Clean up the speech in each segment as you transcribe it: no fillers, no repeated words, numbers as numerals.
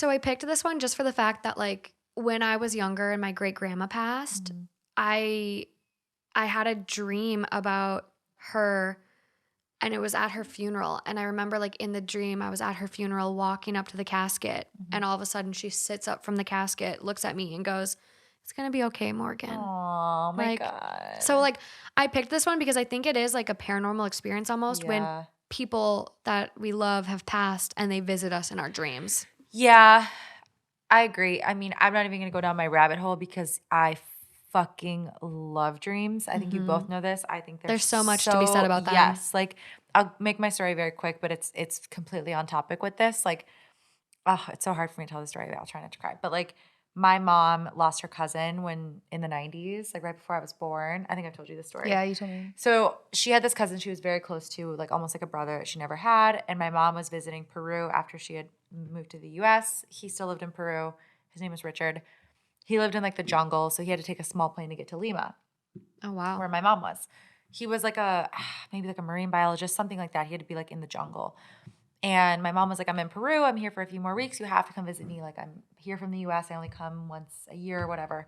So I picked this one just for the fact that like when I was younger and my great grandma passed, Mhm. I I had a dream about her and it was at her funeral. And I remember like in the dream, I was at her funeral walking up to the casket Mhm. and all of a sudden she sits up from the casket, looks at me and goes, "It's going to be okay, Morgan." Oh my Like so God. like I picked this one because I think it is like a paranormal experience almost when Yeah. people that we love have passed and they visit us in our dreams. Yeah, I agree. I mean, I'm not even gonna go down my rabbit hole because I fucking love dreams. I think you both Mhm. know this. I think they're There's so much to be said so about them. yes. Like I'll make my story very quick, but it's completely on topic with this. Like, oh, it's so hard for me to tell the story. I'll try not to cry. But like my mom lost her cousin when in the 90s, like right before I was born. I think I told you the story. Yeah, you told me. So she had this cousin she was very close to, like almost like a brother that she never had. And my mom was visiting Peru after she had moved to the US. He still lived in Peru. His name was Richard. He lived in like the jungle, so he had to take a small plane to get to Lima, Oh wow. where my mom was. He was like a maybe like a marine biologist, something like that. He had to be like in the jungle. And my mom was like, I'm in Peru. I'm here for a few more weeks. You have to come visit me. Like, I'm here from the US. I only come once a year or whatever.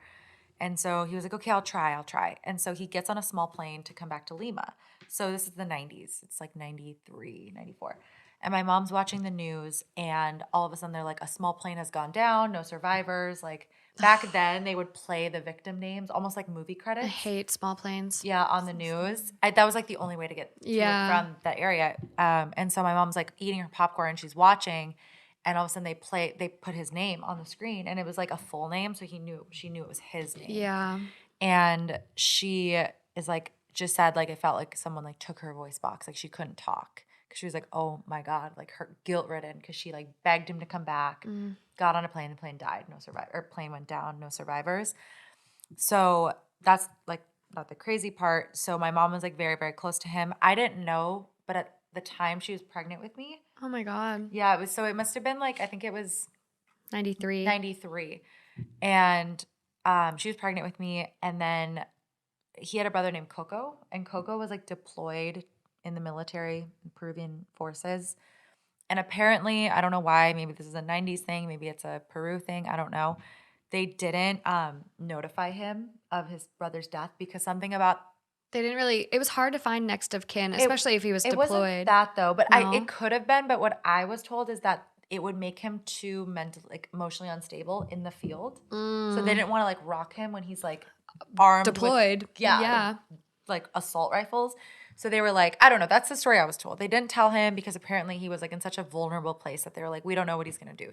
And so he was like, okay, I'll try. I'll try. And so he gets on a small plane to come back to Lima. So this is the 90s. It's like 93, 94. And my mom's watching the news, and all of a sudden they're like, a small plane has gone down, no survivors. Like, back then they would play the victim names, almost like movie I credits. hate small planes. Yeah, on the news. That was like the only way to get to and Yeah. from that area. And so my mom's like eating her popcorn and she's watching, and all of a sudden they put his name on the screen, and it was like a full name, so she knew it was his name. Yeah. And she is like just said like it felt like someone like took her voice box, like she couldn't talk because she was like, oh my God, like her guilt ridden because she like begged him to come back, Mm. got on a plane, the plane died, no survivor, or plane went down, no survivors. So that's like not the crazy part. So my mom was like very, very close to him. I didn't know, but at the time she was pregnant with me. Oh my God. Yeah, it was so it must have been like I think it was 93. 93. And she was pregnant with me, and then he had a brother named Coco, and Coco was like deployed in the military, Peruvian forces. And apparently, I don't know why, maybe this is a 90s thing, maybe it's a Peru thing, I don't know. They didn't notify him of his brother's death because something about They didn't really, it was hard to find next of kin, it especially if he was it wasn't deployed. that though, but it No. could have been, but what I was told is that it would make him too mentally like emotionally unstable in the field. So they Mm. didn't want to like rock him when he's like armed with Deployed. Yeah. like assault rifles. So they were like, I don't know. That's the story I was told. They didn't tell him because apparently he was like in such a vulnerable place that they were like, we don't know what he's gonna do.